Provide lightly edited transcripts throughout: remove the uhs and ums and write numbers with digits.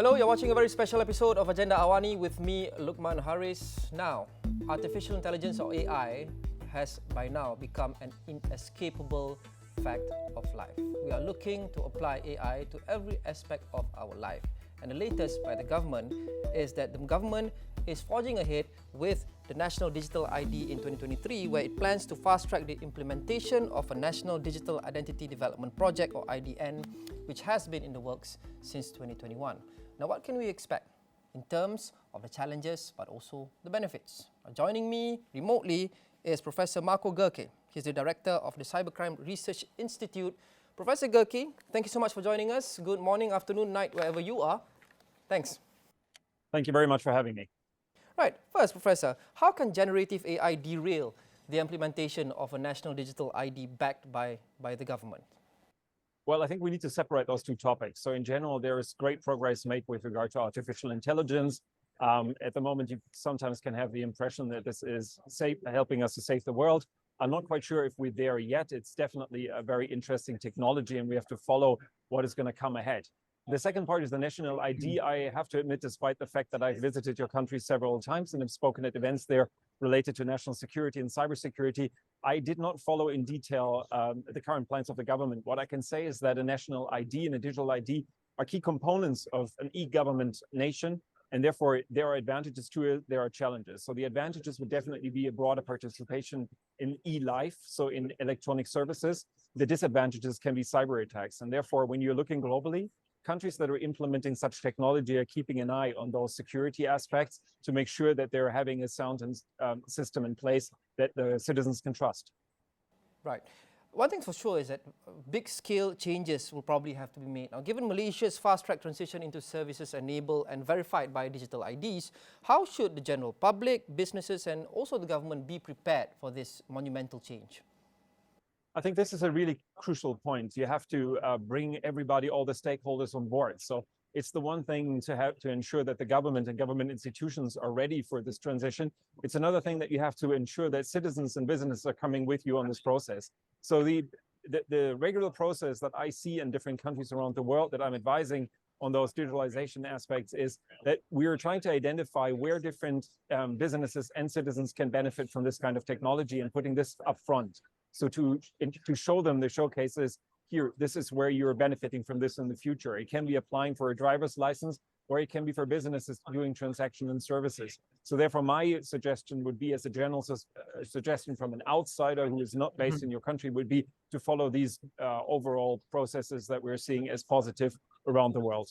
Hello, you're watching a very special episode of Agenda AWANI with me, Lukman Haris. Now, artificial intelligence or AI has by now become an inescapable fact of life. We are looking to apply AI to every aspect of our life. And the latest by the government is that the government is forging ahead with the National Digital ID in 2023, where it plans to fast-track the implementation of a National Digital Identity Development Project or IDN, which has been in the works since 2021. Now, what can we expect in terms of the challenges but also the benefits? Joining me remotely is Professor Marco Gerke. He's the Director of the Cybercrime Research Institute. Professor Gerke, thank you so much for joining us. Good morning, afternoon, night, wherever you are. Thanks. Thank you very much for having me. Right, first, Professor, how can generative AI derail the implementation of a national digital ID backed by the government? Well, I think we need to separate those two topics. So in general, there is great progress made with regard to artificial intelligence. At the moment, you sometimes can have the impression that this is helping us to save the world. I'm not quite sure if we're there yet. It's definitely a very interesting technology, and we have to follow what is going to come ahead. The second part is the national ID. I have to admit, despite the fact that I've visited your country several times and have spoken at events there related to national security and cybersecurity, I did not follow in detail the current plans of the government. What I can say is that a national ID and a digital ID are key components of an e-government nation, and therefore there are advantages to it, there are challenges. So the advantages would definitely be a broader participation in e-life, so in electronic services. The disadvantages can be cyber attacks, and therefore when you're looking globally, countries that are implementing such technology are keeping an eye on those security aspects to make sure that they're having a sound system in place that the citizens can trust. Right. One thing for sure is that big-scale changes will probably have to be made. Now, given Malaysia's fast-track transition into services enabled and verified by digital IDs, how should the general public, businesses, and also the government be prepared for this monumental change? I think this is a really crucial point. You have to bring everybody, all the stakeholders on board. So it's the one thing to ensure that the government and government institutions are ready for this transition. It's another thing that you have to ensure that citizens and businesses are coming with you on this process. So the regular process that I see in different countries around the world that I'm advising on those digitalization aspects is that we are trying to identify where different businesses and citizens can benefit from this kind of technology and putting this up front. So to show them the showcases, here, this is where you're benefiting from this in the future. It can be applying for a driver's license, or it can be for businesses doing transaction and services. So therefore, my suggestion would be, as a general suggestion from an outsider who is not based in your country, would be to follow these overall processes that we're seeing as positive around the world.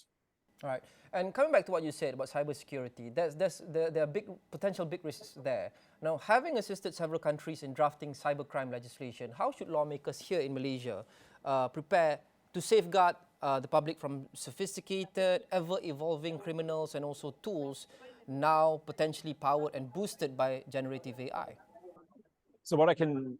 All right. And coming back to what you said about cybersecurity, there are potential big risks there. Now, having assisted several countries in drafting cybercrime legislation, how should lawmakers here in Malaysia prepare to safeguard the public from sophisticated, ever-evolving criminals and also tools now potentially powered and boosted by generative AI? So what I can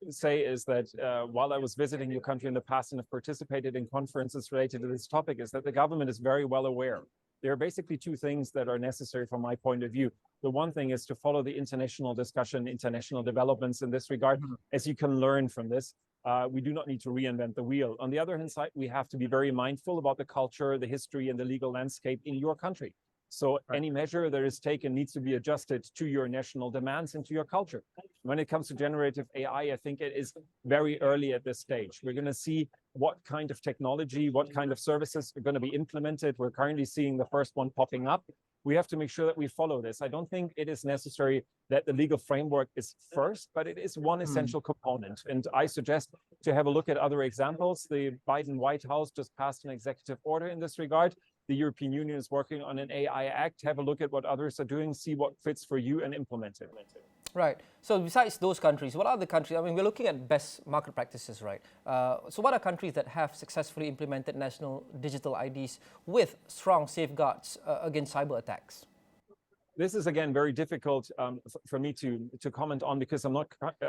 say is that while I was visiting your country in the past and have participated in conferences related to this topic, is that the government is very well aware. There are basically two things that are necessary from my point of view. The one thing is to follow the international discussion, international developments in this regard, as you can learn from this. We do not need to reinvent the wheel. On the other hand side, we have to be very mindful about the culture, the history, and the legal landscape in your country. So any measure that is taken needs to be adjusted to your national demands and to your culture. When it comes to generative AI, I think it is very early at this stage. We're going to see what kind of technology, what kind of services are going to be implemented. We're currently seeing the first one popping up. We have to make sure that we follow this. I don't think it is necessary that the legal framework is first, but it is one essential component. And I suggest to have a look at other examples. The Biden White House just passed an executive order in this regard. The European Union is working on an AI Act. Have a look at what others are doing, see what fits for you, and implement it. Right. So besides those countries, what are the countries? I mean, we're looking at best market practices, right? So what are countries that have successfully implemented national digital IDs with strong safeguards against cyber attacks? This is, again, very difficult for me to comment on because I'm not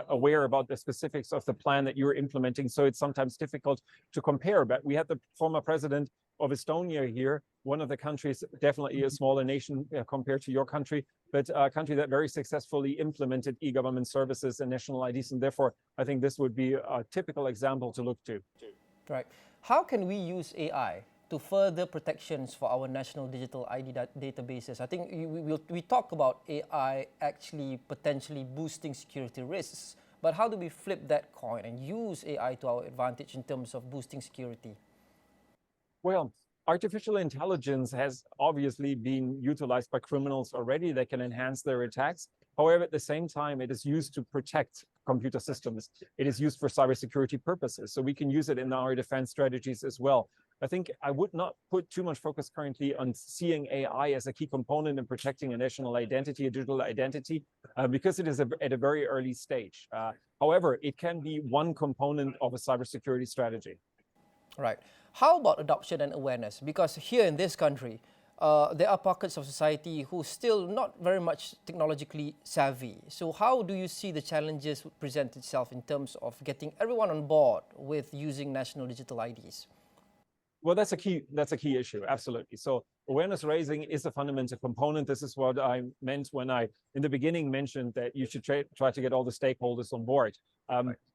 aware about the specifics of the plan that you're implementing. So it's sometimes difficult to compare. But we had the former president of Estonia here, one of the countries, definitely a smaller nation compared to your country, but a country that very successfully implemented e-government services and national IDs. And therefore, I think this would be a typical example to look to. Right. How can we use AI to further protections for our national digital ID databases. I think we talk about AI actually potentially boosting security risks, but how do we flip that coin and use AI to our advantage in terms of boosting security? Well, artificial intelligence has obviously been utilized by criminals already. They can enhance their attacks. However, at the same time, it is used to protect computer systems. It is used for cybersecurity purposes. So we can use it in our defense strategies as well. I think I would not put too much focus currently on seeing AI as a key component in protecting a national identity, a digital identity, because it is at a very early stage. However, it can be one component of a cybersecurity strategy. Right. How about adoption and awareness? Because here in this country, there are pockets of society who still not very much technologically savvy. So how do you see the challenges present itself in terms of getting everyone on board with using national digital IDs? Well, that's a key issue, absolutely. So awareness raising is a fundamental component. This is what I meant when I, in the beginning, mentioned that you should try to get all the stakeholders on board.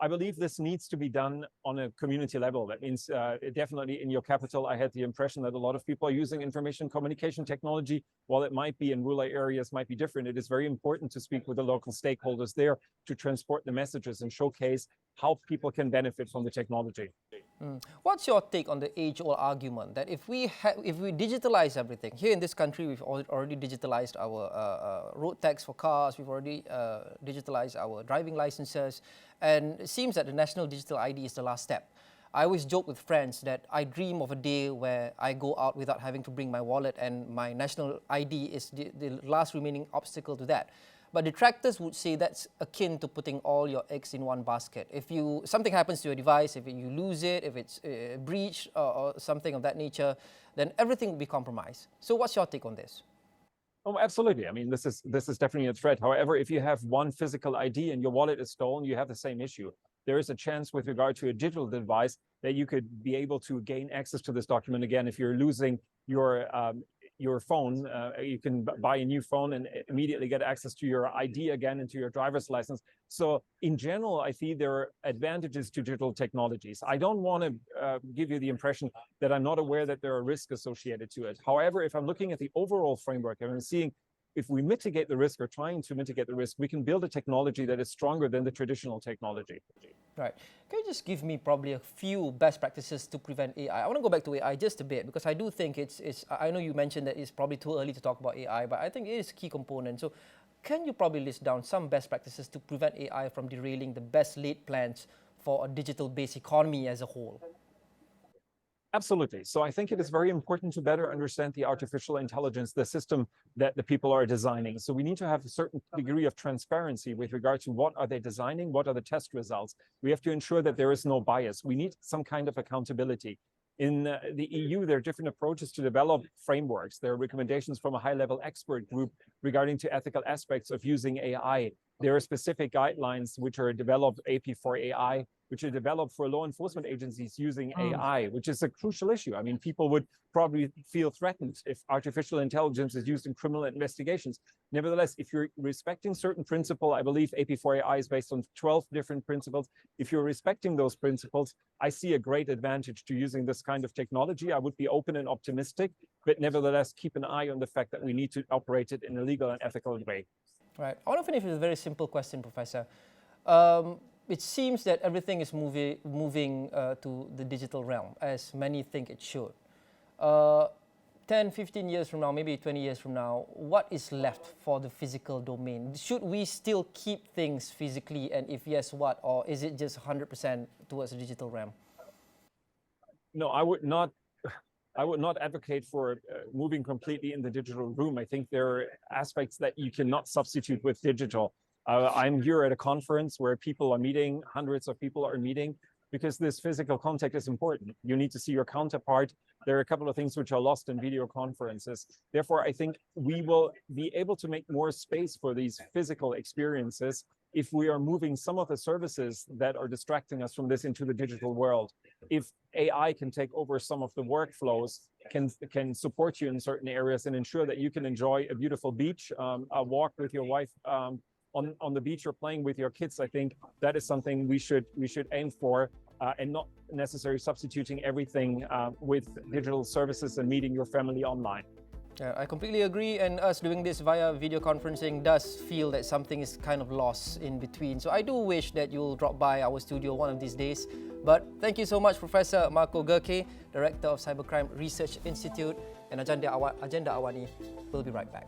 I believe this needs to be done on a community level. That means definitely in your capital, I had the impression that a lot of people are using information communication technology. While it might be in rural areas, might be different, it is very important to speak with the local stakeholders there to transport the messages and showcase how people can benefit from the technology. What's your take on the age-old argument that if we digitalize everything, here in this country, we've already digitalized our road tax for cars, we've already digitalized our driving licenses, and it seems that the national digital ID is the last step. I always joke with friends that I dream of a day where I go out without having to bring my wallet, and my national ID is the last remaining obstacle to that. But detractors would say that's akin to putting all your eggs in one basket. If something happens to your device, if you lose it, if it's breached or something of that nature, then everything will be compromised. So what's your take on this? Oh, absolutely. I mean, this is definitely a threat. However, if you have one physical ID and your wallet is stolen, you have the same issue. There is a chance with regard to a digital device that you could be able to gain access to this document again. If you're losing your phone, you can buy a new phone and immediately get access to your ID again and to your driver's license. So in general, I see there are advantages to digital technologies. I don't want to give you the impression that I'm not aware that there are risks associated to it. However, if I'm looking at the overall framework and I'm seeing if we mitigate the risk or trying to mitigate the risk, we can build a technology that is stronger than the traditional technology. Right. Can you just give me probably a few best practices to prevent AI? I want to go back to AI just a bit because I do think I know you mentioned that it's probably too early to talk about AI, but I think it is a key component. So can you probably list down some best practices to prevent AI from derailing the best laid plans for a digital-based economy as a whole? Absolutely. So I think it is very important to better understand the artificial intelligence, the system that the people are designing. So we need to have a certain degree of transparency with regard to what are they designing, what are the test results. We have to ensure that there is no bias. We need some kind of accountability. In the EU, there are different approaches to develop frameworks. There are recommendations from a high-level expert group regarding to ethical aspects of using AI. There are specific guidelines which are developed, AP4AI, which are developed for law enforcement agencies using AI, which is a crucial issue. I mean, people would probably feel threatened if artificial intelligence is used in criminal investigations. Nevertheless, if you're respecting certain principle, I believe AP4AI is based on 12 different principles. If you're respecting those principles, I see a great advantage to using this kind of technology. I would be open and optimistic, but nevertheless, keep an eye on the fact that we need to operate it in a legal and ethical way. Right. I want to finish with a very simple question, Professor. It seems that everything is moving to the digital realm, as many think it should. 10, 15 years from now, maybe 20 years from now, what is left for the physical domain? Should we still keep things physically, and if yes, what? Or is it just 100% towards the digital realm? No, I would not advocate for moving completely in the digital room. I think there are aspects that you cannot substitute with digital. I'm here at a conference where people are meeting, hundreds of people are meeting, because this physical contact is important. You need to see your counterpart. There are a couple of things which are lost in video conferences. Therefore, I think we will be able to make more space for these physical experiences if we are moving some of the services that are distracting us from this into the digital world. If AI can take over some of the workflows, can support you in certain areas and ensure that you can enjoy a beautiful beach, a walk with your wife on the beach or playing with your kids, I think that is something we should aim for. and not necessarily substituting everything with digital services and meeting your family online. Yeah, I completely agree, and us doing this via video conferencing does feel that something is kind of lost in between. So I do wish that you'll drop by our studio one of these days. But thank you so much, Professor Marco Gerke, Director of Cybercrime Research Institute and Agenda Awani. We'll be right back.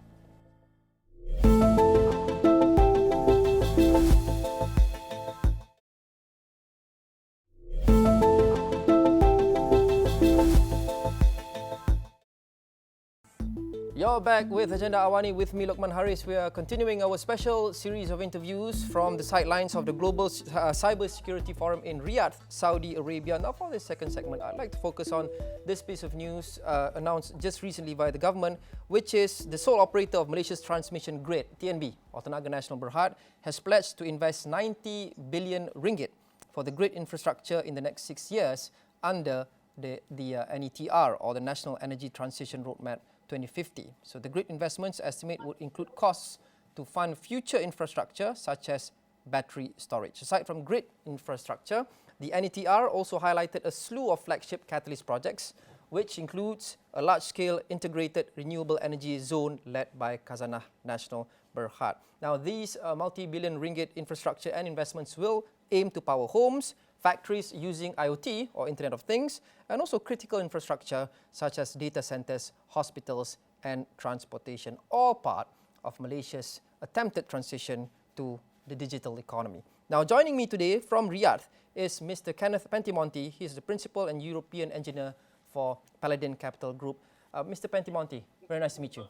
You're back with Agenda Awani with me, Luqman Haris. We are continuing our special series of interviews from the sidelines of the Global Cybersecurity Forum in Riyadh, Saudi Arabia. Now for this second segment, I'd like to focus on this piece of news announced just recently by the government, which is the sole operator of Malaysia's transmission grid, TNB, or Tenaga Nasional Berhad, has pledged to invest 90 billion ringgit for the grid infrastructure in the next 6 years under the NETR, or the National Energy Transition Roadmap 2050. So the grid investments estimate would include costs to fund future infrastructure such as battery storage. Aside from grid infrastructure, the NETR also highlighted a slew of flagship catalyst projects, which includes a large-scale integrated renewable energy zone led by Khazanah Nasional Berhad. Now, these multi-billion ringgit infrastructure and investments will aim to power homes, factories using IoT or Internet of Things, and also critical infrastructure such as data centers, hospitals, and transportation, all part of Malaysia's attempted transition to the digital economy. Now, joining me today from Riyadh is Mr. Kenneth Pentimonti. He is the Principal and European Engineer for Paladin Capital Group. Mr. Pentimonti, very nice to meet you.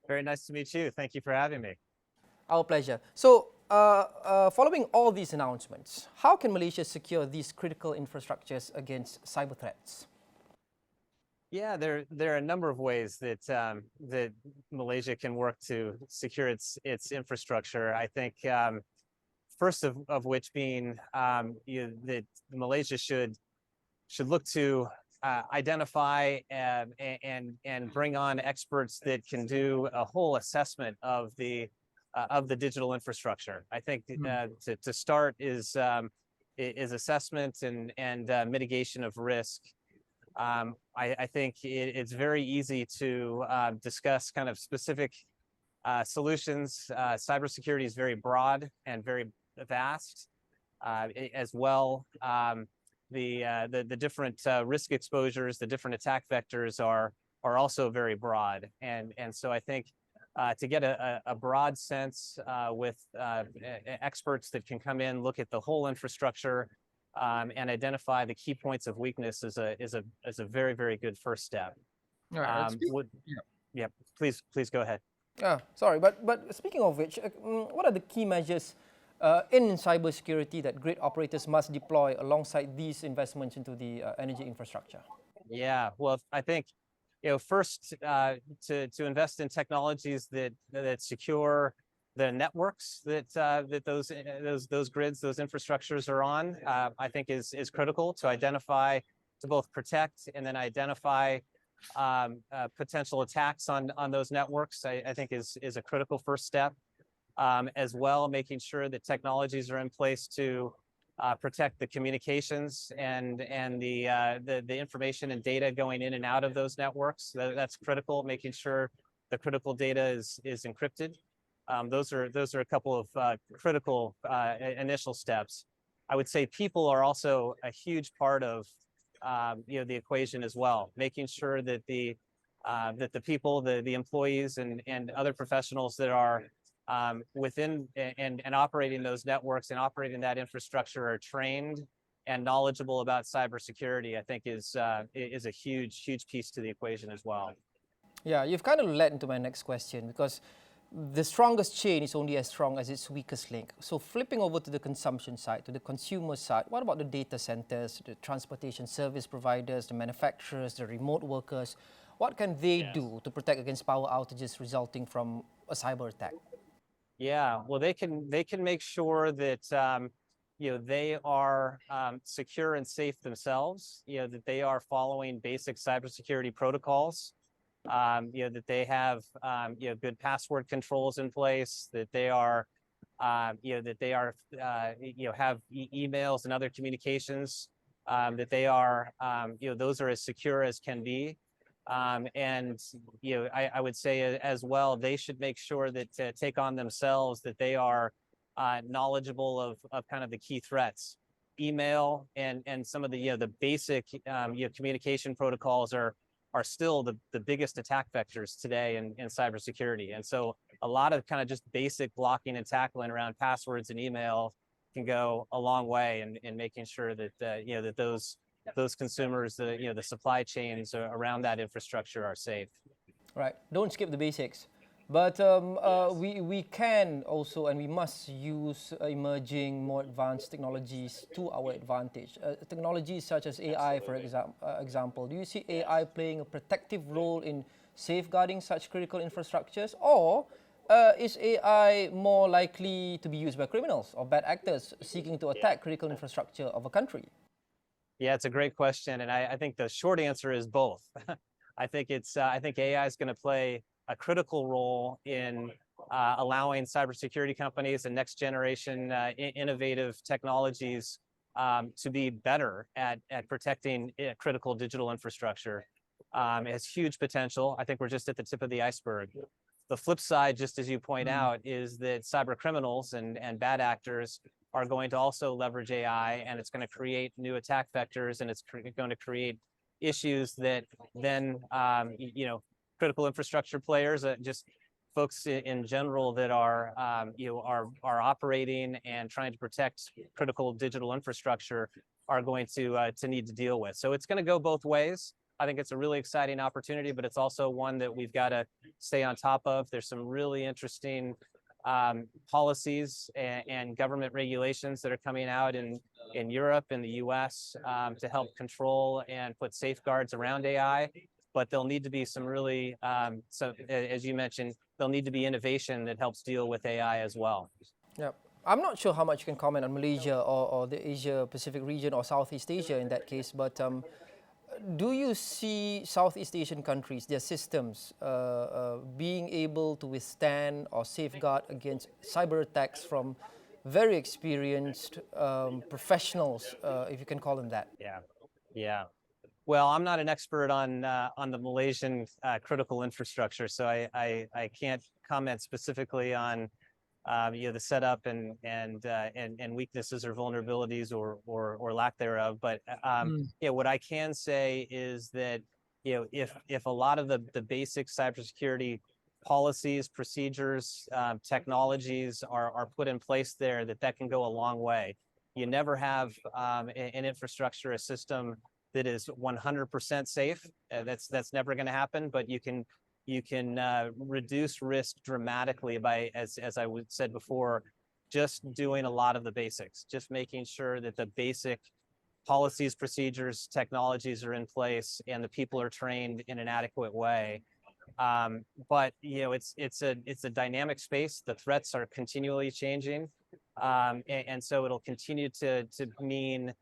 Very nice to meet you. Thank you for having me. Our pleasure. So, following all these announcements, how can Malaysia secure these critical infrastructures against cyber threats? Yeah, there are a number of ways that that Malaysia can work to secure its infrastructure. I think first of which being that Malaysia should look to identify and bring on experts that can do a whole assessment of the digital infrastructure. I think to start is assessment and mitigation of risk. I think it's very easy to discuss kind of specific solutions. Cybersecurity is very broad and very vast as well. The different risk exposures, the different attack vectors are also very broad, and so I think to get a broad sense with experts that can come in, look at the whole infrastructure, and identify the key points of weakness is a very, very good first step. All right, yeah, please go ahead. Sorry, but speaking of which, what are the key measures in cybersecurity that grid operators must deploy alongside these investments into the energy infrastructure? Yeah, well, I think first to invest in technologies that secure the networks that those grids, those infrastructures are on, I think is critical to identify, to both protect and then identify potential attacks on those networks. I think is a critical first step. As well, making sure that technologies are in place to protect the communications and the information and data going in and out of those networks. That's critical. Making sure the critical data is encrypted. Those are a couple of critical initial steps. I would say people are also a huge part of the equation as well. Making sure that the people, the employees and other professionals that are within and operating those networks and operating that infrastructure are trained and knowledgeable about cybersecurity, I think is a huge piece to the equation as well. Yeah, you've kind of led into my next question, because the strongest chain is only as strong as its weakest link. So flipping over to the consumption side, to the consumer side, what about the data centers, the transportation service providers, the manufacturers, the remote workers? What can they do to protect against power outages resulting from a cyber attack? Yeah, well, they can make sure that they are secure and safe themselves. That they are following basic cybersecurity protocols. That they have good password controls in place. That they are that they are, have emails and other communications, that they are, those are as secure as can be. And I would say as well, they should make sure that to take on themselves that they are knowledgeable of kind of the key threats. Email and some of the the basic communication protocols are still the biggest attack vectors today in cybersecurity. And so a lot of kind of just basic blocking and tackling around passwords and email can go a long way in making sure that that those consumers, the supply chains around that infrastructure are safe. Right. Don't skip the basics. But we can also and we must use emerging, more advanced technologies to our advantage. Technologies such as AI, for example. Do you see AI playing a protective role in safeguarding such critical infrastructures? Or is AI more likely to be used by criminals or bad actors seeking to attack critical infrastructure of a country? Yeah, it's a great question. And I think the short answer is both. I think AI is going to play a critical role in allowing cybersecurity companies and next generation innovative technologies to be better at protecting critical digital infrastructure. It has huge potential. I think we're just at the tip of the iceberg. The flip side, just as you point out, is that cyber criminals and bad actors are going to also leverage AI, and it's going to create new attack vectors, and it's going to create issues that then critical infrastructure players, just folks in general that are are operating and trying to protect critical digital infrastructure are going to need to deal with. So it's going to go both ways. I think it's a really exciting opportunity, but it's also one that we've got to stay on top of. There's some really interesting policies and government regulations that are coming out in Europe and the US to help control and put safeguards around AI. But there'll need to be some really, as you mentioned, there'll need to be innovation that helps deal with AI as well. Yeah, I'm not sure how much you can comment on Malaysia or the Asia Pacific region or Southeast Asia in that case, but do you see Southeast Asian countries, their systems, being able to withstand or safeguard against cyber attacks from very experienced professionals, if you can call them that? Yeah. Well, I'm not an expert on the Malaysian critical infrastructure, so I can't comment specifically on the setup and weaknesses or vulnerabilities or lack thereof. But what I can say is that if a lot of the basic cybersecurity policies, procedures, technologies are put in place there, that can go a long way. You never have an infrastructure, a system that is 100% safe. That's never going to happen, but you can reduce risk dramatically by, as I said before, just doing a lot of the basics, just making sure that the basic policies, procedures, technologies are in place and the people are trained in an adequate way. But it's a dynamic space. The threats are continually changing, and so it'll continue to mean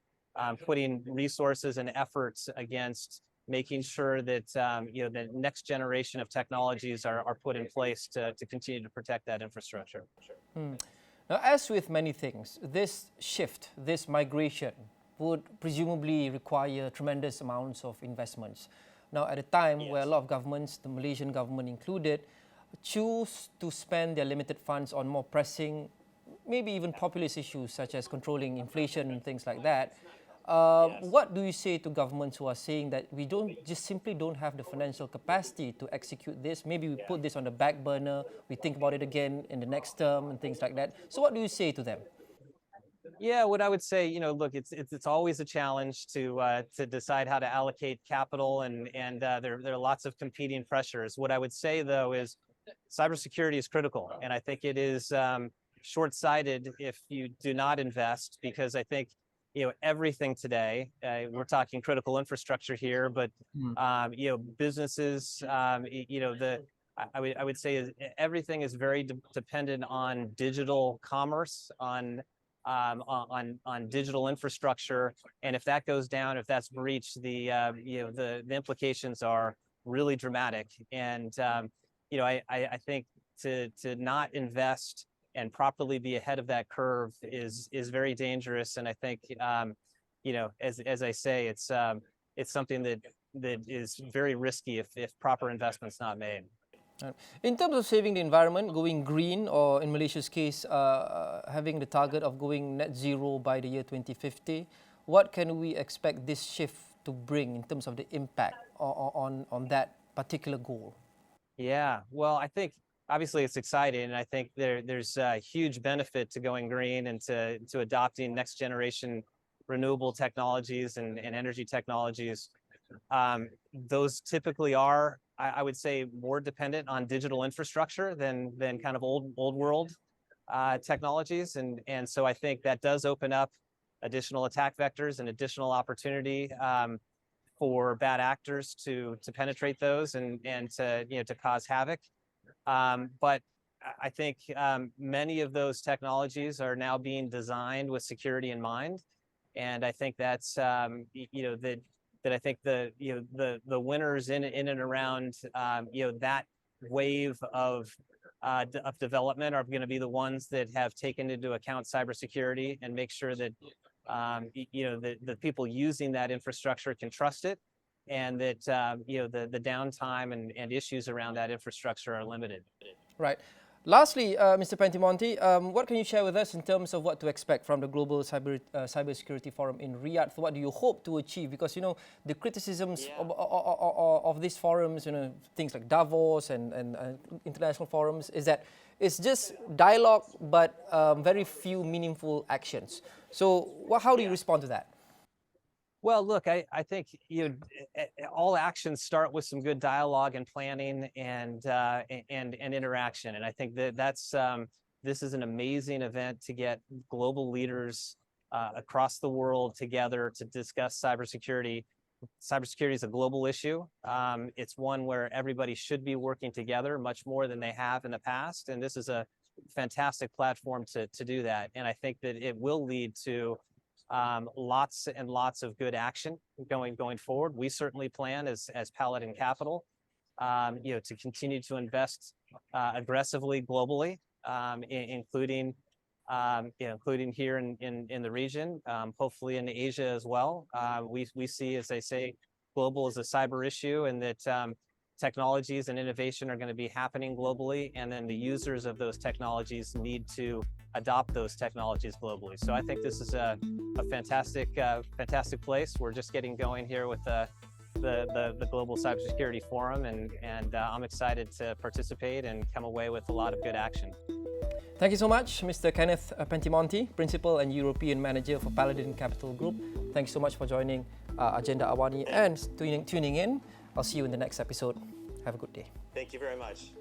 putting resources and efforts against making sure that the next generation of technologies are put in place to continue to protect that infrastructure. Now, as with many things, this shift, this migration would presumably require tremendous amounts of investments. Now, at a time where a lot of governments, the Malaysian government included, choose to spend their limited funds on more pressing, maybe even populist issues such as controlling inflation and things like that, what do you say to governments who are saying that we simply don't have the financial capacity to execute this? Maybe we put this on the back burner, we think about it again in the next term and things like that. So what do you say to them? Yeah, what I would say, look, it's always a challenge to decide how to allocate capital, and there are lots of competing pressures. What I would say though is cybersecurity is critical, and I think it is short-sighted if you do not invest, because I think everything today, we're talking critical infrastructure here, but businesses, I would say everything is very dependent on digital commerce, on digital infrastructure, and if that goes down, if that's breached, the implications are really dramatic. And I think to not invest and properly be ahead of that curve is very dangerous. And I think, as I say, it's something that is very risky if proper investment's not made. In terms of saving the environment, going green, or in Malaysia's case, having the target of going net zero by the year 2050, what can we expect this shift to bring in terms of the impact on that particular goal? Yeah, well, I think obviously it's exciting, and I think there's a huge benefit to going green and to adopting next generation renewable technologies and energy technologies. Those typically are, I would say, more dependent on digital infrastructure than kind of old world technologies, and so I think that does open up additional attack vectors and additional opportunity for bad actors to penetrate those and to cause havoc. But I think many of those technologies are now being designed with security in mind, and I think that's that I think the winners in and around that wave of development are going to be the ones that have taken into account cybersecurity and make sure that the people using that infrastructure can trust it, and that the downtime and issues around that infrastructure are limited. Right. Lastly, Mr. Pentimonti, what can you share with us in terms of what to expect from the Global Cybersecurity Forum in Riyadh? What do you hope to achieve? Because, the criticisms of these forums, things like Davos and international forums, is that it's just dialogue, but very few meaningful actions. So how do you respond to that? Well, look, I think all actions start with some good dialogue and planning and interaction, and I think that's this is an amazing event to get global leaders across the world together to discuss cybersecurity. Cybersecurity is a global issue. It's one where everybody should be working together much more than they have in the past, and this is a fantastic platform to do that. And I think that it will lead to lots and lots of good action going forward. We certainly plan as Paladin Capital, to continue to invest aggressively globally, including here in the region, hopefully in Asia as well. We see, as I say, global as a cyber issue, and that technologies and innovation are going to be happening globally, and then the users of those technologies need to adopt those technologies globally. So I think this is a fantastic place. We're just getting going here with the Global Cybersecurity Forum, and I'm excited to participate and come away with a lot of good action. Thank you so much, Mr. Kenneth Pentimonti, Principal and European Manager for Paladin Capital Group. Thank you so much for joining Agenda Awani and tuning in. I'll see you in the next episode. Have a good day. Thank you very much.